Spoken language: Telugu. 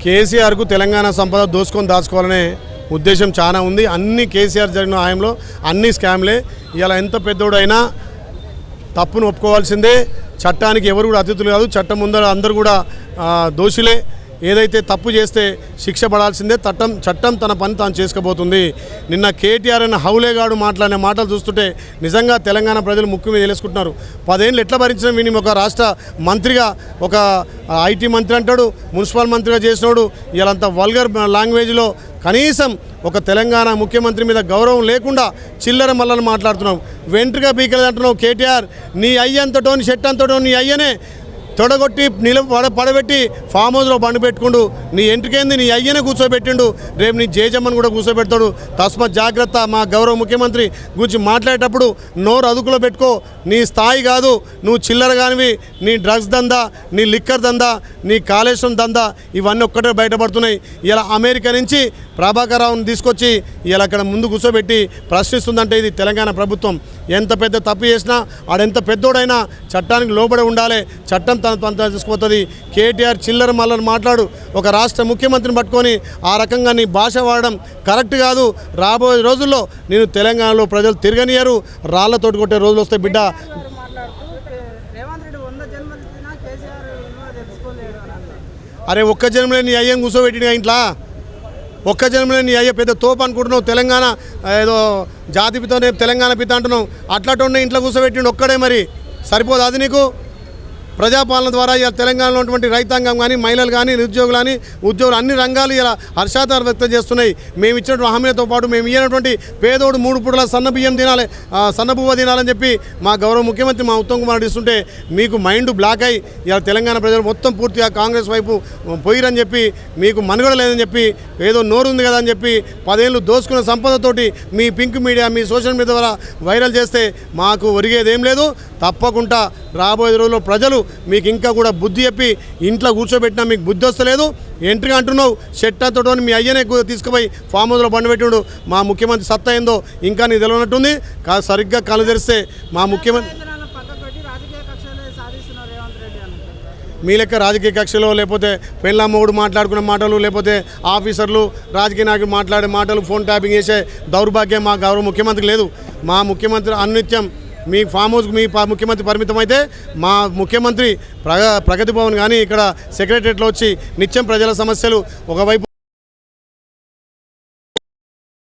కేసీఆర్కు తెలంగాణ సంపద దోసుకొని దాచుకోవాలనే ఉద్దేశం చాలా ఉంది. అన్ని కేసీఆర్ జరిగిన హాయంలో అన్ని స్కామ్లే. ఇలా ఎంత పెద్దోడైనా తప్పును ఒప్పుకోవాల్సిందే. చట్టానికి ఎవరు కూడా అతిథులు కాదు. చట్టం ముందర అందరూ కూడా దోషులే. ఏదైతే తప్పు చేస్తే శిక్ష పడాల్సిందే. చట్టం తన పని తాను చేసుకుపోతుంది. నిన్న కేటీఆర్ అన్న హౌలేగాడు మాట్లాడిన మాటలు చూస్తుంటే నిజంగా తెలంగాణ ప్రజలు ముక్కు మీద తెలుసుకుంటున్నారు. 10 ఏళ్ళు ఎట్లా భరించిన వీని ఒక రాష్ట్ర మంత్రిగా, ఒక ఐటీ మంత్రి అంటాడు, మున్సిపల్ మంత్రిగా చేసినోడు ఇలాంత వల్గర్ లాంగ్వేజ్లో కనీసం ఒక తెలంగాణ ముఖ్యమంత్రి మీద గౌరవం లేకుండా చిల్లర మల్లలు మాట్లాడుతున్నావు. వెంట్రుగా బీకలేదు అంటున్నావు. కేటీఆర్ నీ అయ్యంతటో నీ షెట్ అంతటో నీ అయ్యనే తొడగొట్టి పడబెట్టి ఫామ్ హౌస్లో బండి పెట్టుకుండు. నీ ఎంట్రికేంది నీ అయ్యనే కూర్చోబెట్టిండు. రేపు నీ జేజమ్మని కూడా కూర్చోబెడతాడు. తస్మాత్ జాగ్రత్త. మా గౌరవ ముఖ్యమంత్రి గురించి మాట్లాడేటప్పుడు నోరు అదుపులో పెట్టుకో. నీ స్థాయి కాదు. నువ్వు చిల్లర కానివి. నీ డ్రగ్స్ దందా, నీ లిక్కర్ దందా, నీ కాళేశ్వరం దందా ఇవన్నీ ఒక్కటే బయటపడుతున్నాయి. ఇలా అమెరికా నుంచి ప్రభాకర్ రావుని తీసుకొచ్చి ఇలా అక్కడ ముందు కూర్చోబెట్టి ప్రశ్నిస్తుందంటే ఇది తెలంగాణ ప్రభుత్వం. ఎంత పెద్ద తప్పు చేసినా ఆడెంత పెద్దోడైనా చట్టానికి లోబడి ఉండాలి. చట్టం తన తీసుకుపోతుంది. కేటీఆర్ చిల్లర మల్లరు మాట్లాడు. ఒక రాష్ట్ర ముఖ్యమంత్రిని పట్టుకొని ఆ రకంగా నీ భాష వాడడం కరెక్ట్ కాదు. రాబోయే రోజుల్లో నేను తెలంగాణలో ప్రజలు తిరగనియరు. రాళ్లతోటి కొట్టే రోజులు వస్తాయి బిడ్డ. అరే ఒక్క జన్మలే నీ అయ్యని కూర్చోబెట్టిన ఇంట్లో. ఒక్క జన్మలే నీ అయ్య పెద్ద తోపు అనుకుంటున్నావు. తెలంగాణ ఏదో జాతి పిత తెలంగాణ పిత అంటున్నావు. అట్లాంటి ఇంట్లో కూర్చోబెట్టిండు ఒక్కడే. మరి సరిపోదు అది నీకు? ప్రజాపాలన ద్వారా ఇలా తెలంగాణలో ఉన్నటువంటి రైతాంగం కానీ, మహిళలు కానీ, నిరుద్యోగులు కానీ, ఉద్యోగులు అన్ని రంగాలు ఇలా హర్షాతాలు వ్యక్తం చేస్తున్నాయి. మేము ఇచ్చినటువంటి హామీలతో పాటు మేము ఇయ్యనటువంటి పేదోడు 3 పూటల సన్నబియ్యం తినాలి, సన్నబువ్వ తినాలని చెప్పి మా గౌరవ ముఖ్యమంత్రి మా ఉత్తమ్ కుమార్ ఇస్తుంటే మీకు మైండ్ బ్లాక్ అయ్యి ఇలా తెలంగాణ ప్రజలు మొత్తం పూర్తిగా కాంగ్రెస్ వైపు పోయిరని చెప్పి, మీకు మనుగడ లేదని చెప్పి, ఏదో నోరు ఉంది కదా అని చెప్పి 10 ఏళ్ళు దోసుకున్న సంపదతోటి మీ పింక్ మీడియా, మీ సోషల్ మీడియా ద్వారా వైరల్ చేస్తే మాకు ఒరిగేదేం లేదు. తప్పకుండా రాబోయే రోజుల్లో ప్రజలు మీకు ఇంకా కూడా బుద్ధి చెప్పి ఇంట్లో కూర్చోబెట్టినా మీకు బుద్ధి వస్తలేదు. ఎంట్రీ అంటున్నావు. షెట్ అంతటో మీ అయ్యనే తీసుకుపోయి ఫామ్ హౌస్లో బండి పెట్టిండు. మా ముఖ్యమంత్రి సత్తా ఏందో ఇంకా నీకు తెలియనట్టుంది. సరిగ్గా కళ్ళు తెరిస్తే మా ముఖ్యమంత్రి మీ లెక్క రాజకీయ కక్షలో, లేకపోతే పెళ్ళమ్మగుడు మాట్లాడుకునే మాటలు, లేకపోతే ఆఫీసర్లు రాజకీయ నాయకులు మాట్లాడే మాటలు, ఫోన్ ట్యాపింగ్ చేసే దౌర్భాగ్యం మా గౌరవ ముఖ్యమంత్రికి లేదు. మా ముఖ్యమంత్రి అనిత్యం మీ ఫామ్ హౌస్కి మీ ముఖ్యమంత్రి పరిమితం అయితే మా ముఖ్యమంత్రి ప్రగతి భవన్ కానీ ఇక్కడ సెక్రటరియట్లో వచ్చి నిత్యం ప్రజల సమస్యలు ఒకవైపు